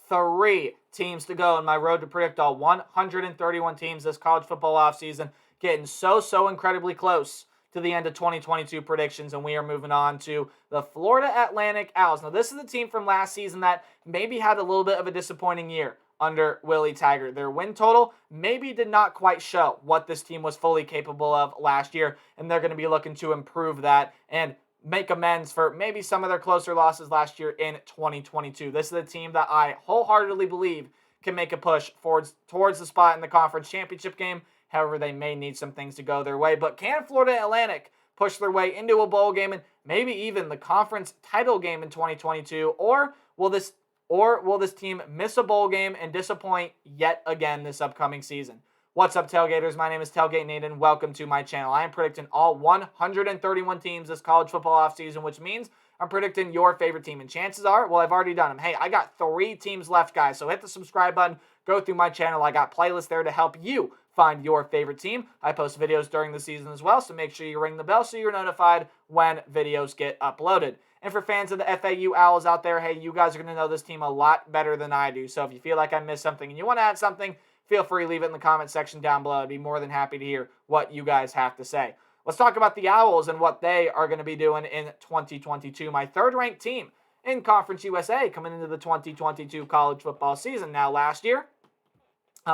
3 teams to go in my road to predict all 131 teams this college football offseason. Getting so incredibly close to the end of 2022 predictions, and we are moving on to the Florida Atlantic Owls. Now, this is the team from last season that maybe had a little bit of a disappointing year under Willie Taggert. Their win total maybe did not quite show what this team was fully capable of last year, and they're going to be looking to improve that and make amends for maybe some of their closer losses last year in 2022. This is a team that I wholeheartedly believe can make a push towards the spot in the conference championship game. However, they may need some things to go their way. But can Florida Atlantic push their way into a bowl game and maybe even the conference title game in 2022? Or will this team miss a bowl game and disappoint yet again this upcoming season? What's up, Tailgaters? My name is Tailgate Nate, and welcome to my channel. I am predicting all 131 teams this college football offseason, which means I'm predicting your favorite team. And chances are, well, I've already done them. Hey, I got 3 teams left, guys. So hit the subscribe button. Go through my channel. I got playlists there to help you find your favorite team. I post videos during the season as well, so make sure you ring the bell so you're notified when videos get uploaded. And for fans of the FAU Owls out there, hey, you guys are going to know this team a lot better than I do. So if you feel like I missed something and you want to add something, feel free to leave it in the comment section down below. I'd be more than happy to hear what you guys have to say. Let's talk about the Owls and what they are going to be doing in 2022. My third-ranked team in Conference USA coming into the 2022 college football season. Now, last year,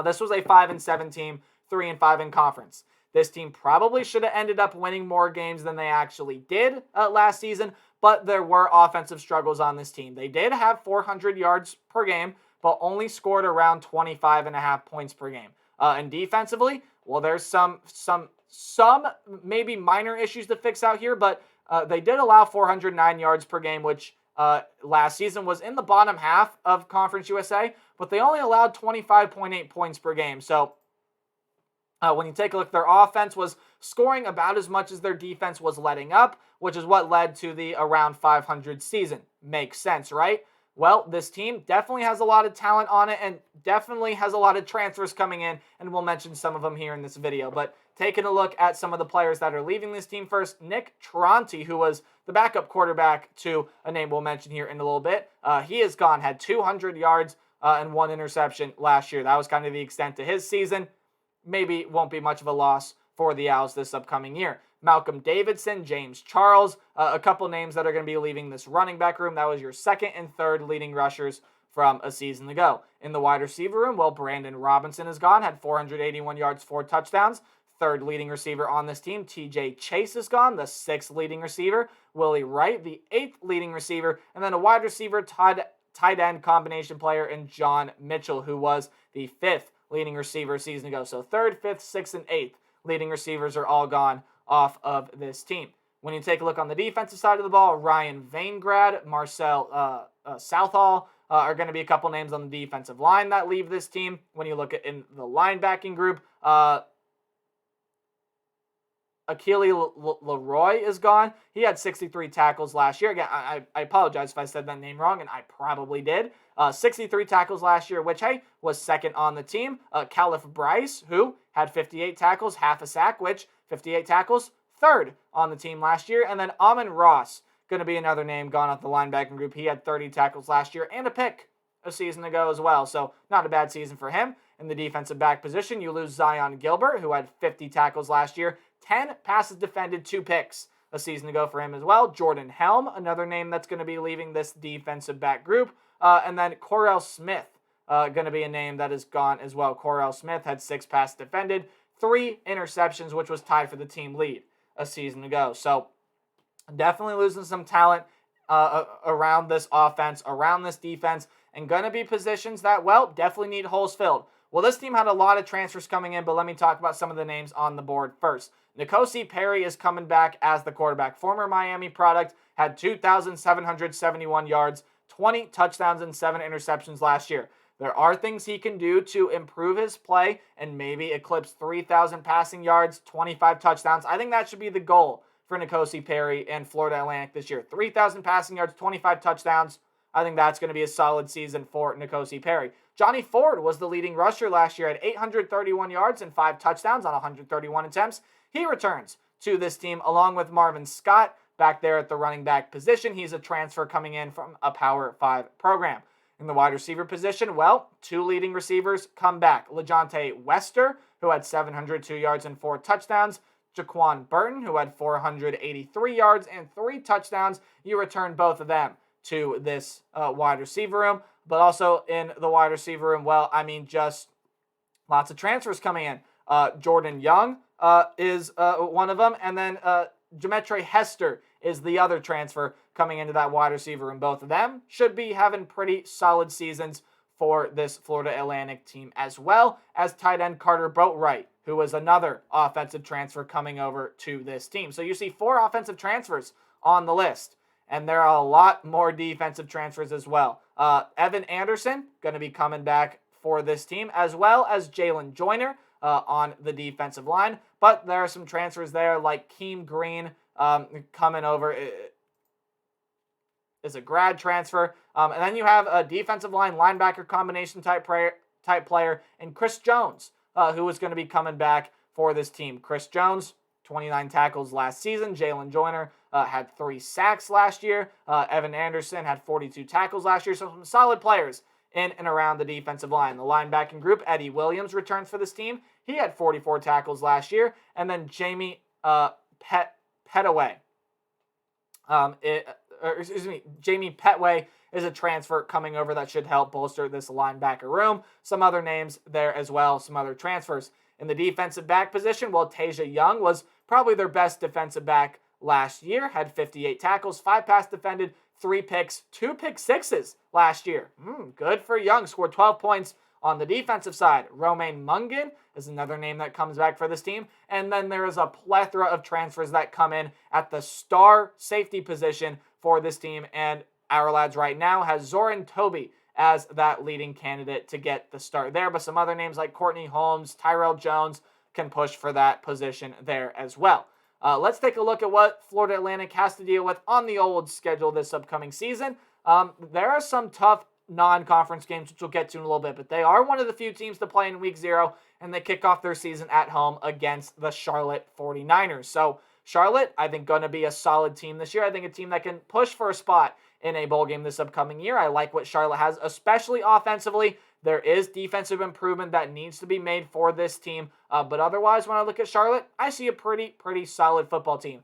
this was a 5-7 team, 3-5 in conference. This team probably should have ended up winning more games than they actually did last season, but there were offensive struggles on this team. They did have 400 yards per game, but only scored around 25.5 points per game. And defensively, well, there's some maybe minor issues to fix out here, but they did allow 409 yards per game, which last season was in the bottom half of Conference USA, but they only allowed 25.8 points per game. So when you take a look, their offense was scoring about as much as their defense was letting up, which is what led to the around 500 season. Makes sense, right? Well, this team definitely has a lot of talent on it and definitely has a lot of transfers coming in, and we'll mention some of them here in this video. But taking a look at some of the players that are leaving this team first, Nick Tronti, who was the backup quarterback to a name we'll mention here in a little bit, he is gone, had 200 yards and 1 interception last year. That was kind of the extent to his season. Maybe won't be much of a loss for the Owls this upcoming year. Malcolm Davidson, James Charles, a couple names that are going to be leaving this running back room. That was your second and third leading rushers from a season ago. In the wide receiver room, well, Brandon Robinson is gone, had 481 yards, 4 touchdowns. Third leading receiver on this team, TJ Chase is gone, the 6th leading receiver. Willie Wright, the 8th leading receiver. And then a wide receiver, tight end combination player in John Mitchell, who was the 5th leading receiver a season ago. So 3rd, 5th, 6th, and 8th leading receivers are all gone off of this team. When you take a look on the defensive side of the ball, Ryan Vaingrad, Marcel Southall are going to be a couple names on the defensive line that leave this team. When you look at in the linebacking group, Achille Leroy is gone. He had 63 tackles last year. Again, I apologize if I said that name wrong, and I probably did. 63 tackles last year, which, hey, was 2nd on the team. Caliph Bryce, who had 58 tackles, half a sack, which 58 tackles, 3rd on the team last year. And then Amon Ross, going to be another name gone off the linebacking group. He had 30 tackles last year and a pick a season ago as well. So not a bad season for him. In the defensive back position, you lose Zion Gilbert, who had 50 tackles last year, 10 passes defended, 2 picks a season ago for him as well. Jordan Helm, another name that's going to be leaving this defensive back group. And then Corell Smith, going to be a name that is gone as well. Corell Smith had 6 passes defended, 3 interceptions, which was tied for the team lead a season ago. So definitely losing some talent around this offense, around this defense, and going to be positions that, well, definitely need holes filled. Well, this team had a lot of transfers coming in, but let me talk about some of the names on the board first. Nicosia Perry is coming back as the quarterback. Former Miami product, had 2,771 yards, 20 touchdowns, and 7 interceptions last year. There are things he can do to improve his play and maybe eclipse 3,000 passing yards, 25 touchdowns. I think that should be the goal for Nicosia Perry and Florida Atlantic this year. 3,000 passing yards, 25 touchdowns. I think that's going to be a solid season for Nicosia Perry. Johnny Ford was the leading rusher last year at 831 yards and 5 touchdowns on 131 attempts. He returns to this team along with Marvin Scott back there at the running back position. He's a transfer coming in from a Power 5 program. In the wide receiver position, well, 2 leading receivers come back. LeJontay Wester, who had 702 yards and 4 touchdowns. Jaquan Burton, who had 483 yards and 3 touchdowns. You return both of them to this wide receiver room. But also in the wide receiver room, well, I mean, just lots of transfers coming in. Jordan Young is one of them. And then Demetre Hester is the other transfer coming into that wide receiver room. Both of them should be having pretty solid seasons for this Florida Atlantic team, as well as tight end Carter Boatwright, who was another offensive transfer coming over to this team. So you see 4 offensive transfers on the list, and there are a lot more defensive transfers as well. Evan Anderson going to be coming back for this team, as well as Jalen Joyner on the defensive line. But there are some transfers there like Keem Green coming over is a grad transfer. And then you have a defensive line linebacker combination type player and Chris Jones, who is going to be coming back for this team. Chris Jones, 29 tackles last season. Jalen Joyner had 3 sacks last year. Evan Anderson had 42 tackles last year. So some solid players in and around the defensive line. The linebacking group, Eddie Williams returns for this team. He had 44 tackles last year. And then Jamie Petaway. Jamie Petway is a transfer coming over that should help bolster this linebacker room. Some other names there as well, some other transfers. In the defensive back position, well, Tasia Young was probably their best defensive back last year, had 58 tackles, 5 pass defended, 3 picks, 2 pick sixes last year. Good for Young, scored 12 points on the defensive side. Romaine Mungan is another name that comes back for this team. And then there is a plethora of transfers that come in at the star safety position for this team. And our lads right now has Zoran Toby as that leading candidate to get the start there. But some other names like Courtney Holmes, Tyrell Jones can push for that position there as well. Let's take a look at what Florida Atlantic has to deal with on the old schedule this upcoming season. There are some tough non-conference games, which we'll get to in a little bit, but they are one of the few teams to play in week 0, and they kick off their season at home against the Charlotte 49ers. So Charlotte, I think, going to be a solid team this year. I think a team that can push for a spot in a bowl game this upcoming year. I like what Charlotte has, especially offensively. There is defensive improvement that needs to be made for this team, but otherwise, when I look at Charlotte, I see a pretty solid football team.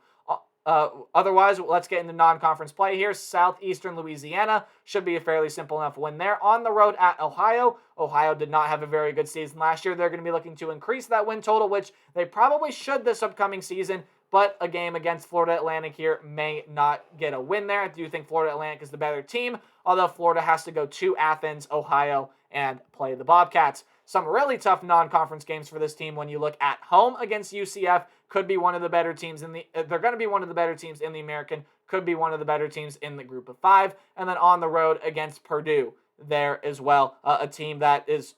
Otherwise, let's get into non-conference play here. Southeastern Louisiana should be a fairly simple enough win there. On the road at Ohio. Ohio did not have a very good season last year. They're going to be looking to increase that win total, which they probably should this upcoming season. But a game against Florida Atlantic here may not get a win there. I do think Florida Atlantic is the better team, although Florida has to go to Athens, Ohio, and play the Bobcats. Some really tough non-conference games for this team when you look at home against UCF. Could be one of the better teams they're going to be one of the better teams in the American. Could be one of the better teams in the group of 5. And then on the road against Purdue there as well. A team that is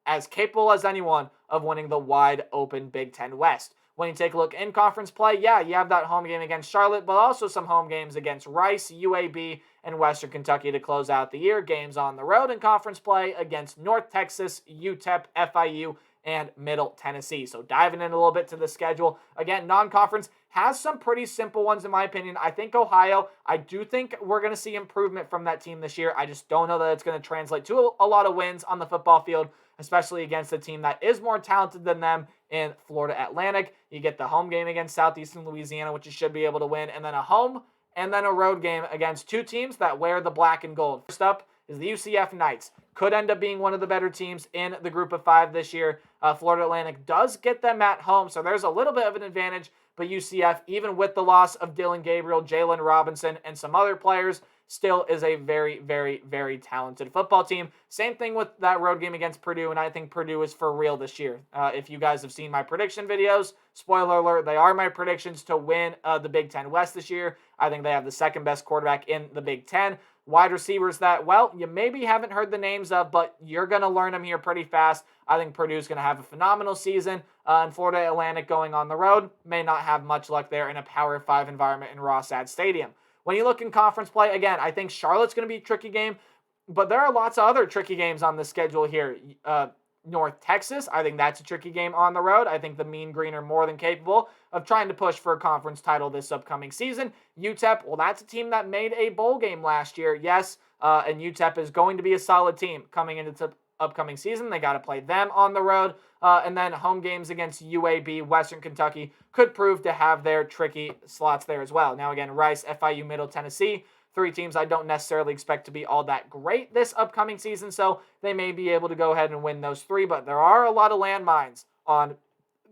as capable as anyone of winning the wide open Big Ten West. When you take a look in conference play, yeah, you have that home game against Charlotte, but also some home games against Rice, UAB, and Western Kentucky to close out the year. Games on the road in conference play against North Texas, UTEP, FIU, and Middle Tennessee. So diving in a little bit to the schedule. Again, non-conference has some pretty simple ones in my opinion. I think Ohio, I do think we're going to see improvement from that team this year. I just don't know that it's going to translate to a lot of wins on the football field, especially against a team that is more talented than them in Florida Atlantic. You get the home game against Southeastern Louisiana, which you should be able to win, and then a home and then a road game against 2 teams that wear the black and gold. First up is the UCF Knights. Could end up being one of the better teams in the group of 5 this year. Florida Atlantic does get them at home, so there's a little bit of an advantage, but UCF, even with the loss of Dylan Gabriel, Jalen Robinson, and some other players, still is a very talented football team. Same thing with that road game against Purdue, and I think Purdue is for real this year. If you guys have seen my prediction videos, spoiler alert, they are my predictions to win the Big Ten West this year. I think they have the second best quarterback in the Big Ten. Wide receivers that, well, you maybe haven't heard the names of, but you're going to learn them here pretty fast. I think Purdue's going to have a phenomenal season, and Florida Atlantic going on the road may not have much luck there in a Power 5 environment in Ross-Ade Stadium. When you look in conference play, again, I think Charlotte's going to be a tricky game, but there are lots of other tricky games on the schedule here. North Texas, I think that's a tricky game on the road. I think the Mean Green are more than capable of trying to push for a conference title this upcoming season. UTEP, well, that's a team that made a bowl game last year. Yes, and UTEP is going to be a solid team coming into the upcoming season. They got to play them on the road, and then home games against UAB, Western Kentucky could prove to have their tricky slots there as well. Now again, Rice, FIU, Middle Tennessee, three teams I don't necessarily expect to be all that great this upcoming season, so they may be able to go ahead and win those three, but there are a lot of landmines on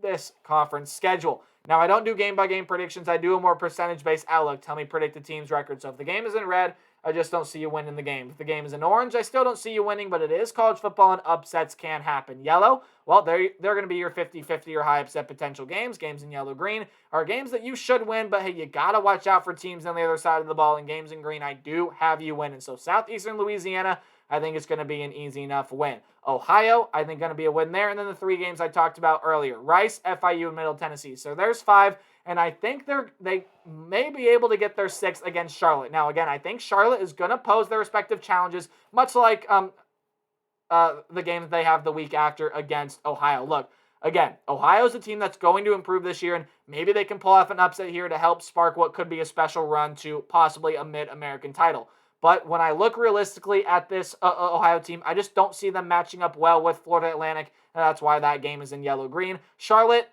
this conference schedule. Now, I don't do game-by-game predictions. I do a more percentage-based outlook. Tell me predict the team's record. So if the game is in red, I just don't see you winning the game. If the game is in orange, I still don't see you winning, but it is college football and upsets can happen. Yellow, well, they're going to be your 50-50 or high upset potential games. Games in yellow-green are games that you should win, but hey, you got to watch out for teams on the other side of the ball. And games in green, I do have you winning. So Southeastern Louisiana, I think it's going to be an easy enough win. Ohio, I think going to be a win there. And then the three games I talked about earlier, Rice, FIU, and Middle Tennessee. So there's five, and I think they may be able to get their sixth against Charlotte. Now, again, I think Charlotte is going to pose their respective challenges, much like the game that they have the week after against Ohio. Look, again, Ohio's a team that's going to improve this year, and maybe they can pull off an upset here to help spark what could be a special run to possibly a Mid-American title. But when I look realistically at this Ohio team, I just don't see them matching up well with Florida Atlantic, and that's why that game is in yellow-green. Charlotte,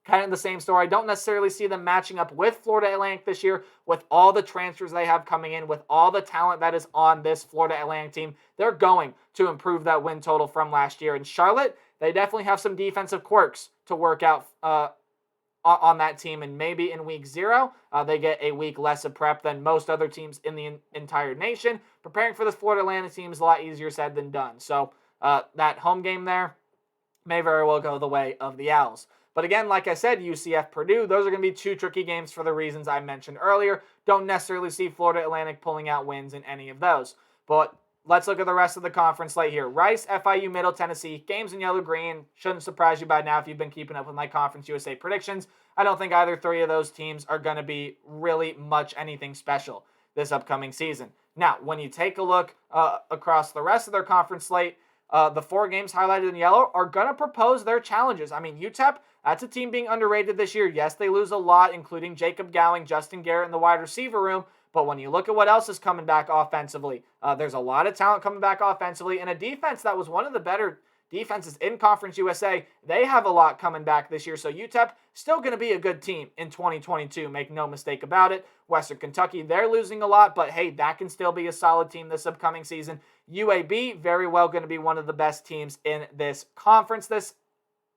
kind of the same story. I don't necessarily see them matching up with Florida Atlantic this year with all the transfers they have coming in, with all the talent that is on this Florida Atlantic team. They're going to improve that win total from last year. And Charlotte, they definitely have some defensive quirks to work out on that team, and maybe in week 0, they get a week less of prep than most other teams in the entire nation. Preparing for this Florida Atlantic team is a lot easier said than done. So that home game there may very well go the way of the Owls. But again, like I said, UCF, Purdue, those are going to be two tricky games for the reasons I mentioned earlier. Don't necessarily see Florida Atlantic pulling out wins in any of those. But let's look at the rest of the conference slate here. Rice, FIU, Middle Tennessee, games in yellow-green. Shouldn't surprise you by now if you've been keeping up with my Conference USA predictions. I don't think either three of those teams are going to be really much anything special this upcoming season. Now, when you take a look across the rest of their conference slate, the four games highlighted in yellow are going to propose their challenges. I mean, UTEP, that's a team being underrated this year. Yes, they lose a lot, including Jacob Gowing, Justin Garrett in the wide receiver room. But when you look at what else is coming back offensively, there's a lot of talent coming back offensively, and a defense that was one of the better defenses in Conference USA. They have a lot coming back this year. So UTEP still going to be a good team in 2022. Make no mistake about it. Western Kentucky, they're losing a lot, but hey, that can still be a solid team this upcoming season. UAB, very well going to be one of the best teams in this conference this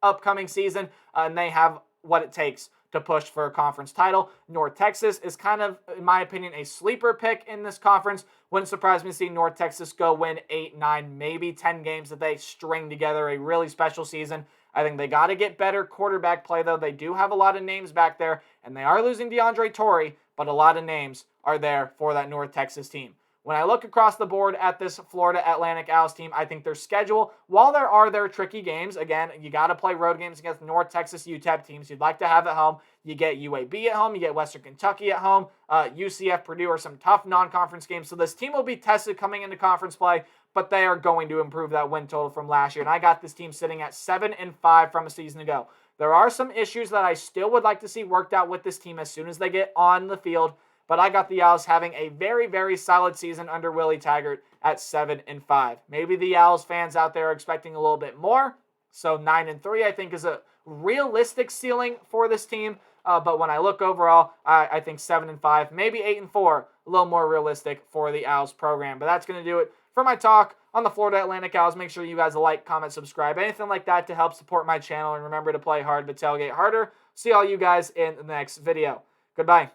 upcoming season, and they have what it takes to push for a conference title. North Texas is kind of, in my opinion, a sleeper pick in this conference. Wouldn't surprise me to see North Texas go win 8, 9, maybe 10 games that they string together a really special season. I think they got to get better quarterback play, though. They do have a lot of names back there, and they are losing DeAndre Torrey, but a lot of names are there for that North Texas team. When I look across the board at this Florida Atlantic Owls team, I think their schedule, while there are their tricky games, again, you got to play road games against North Texas UTEP teams you'd like to have at home. You get UAB at home, you get Western Kentucky at home, UCF, Purdue are some tough non-conference games. So this team will be tested coming into conference play, but they are going to improve that win total from last year. And I got this team sitting at 7-5 from a season ago. There are some issues that I still would like to see worked out with this team as soon as they get on the field. But I got the Owls having a very, very solid season under Willie Taggert at 7-5. Maybe the Owls fans out there are expecting a little bit more. So 9-3, I think, is a realistic ceiling for this team. But when I look overall, I think 7-5, maybe 8-4, a little more realistic for the Owls program. But that's going to do it for my talk on the Florida Atlantic Owls. Make sure you guys like, comment, subscribe, anything like that to help support my channel. And remember to play hard but tailgate harder. See all you guys in the next video. Goodbye.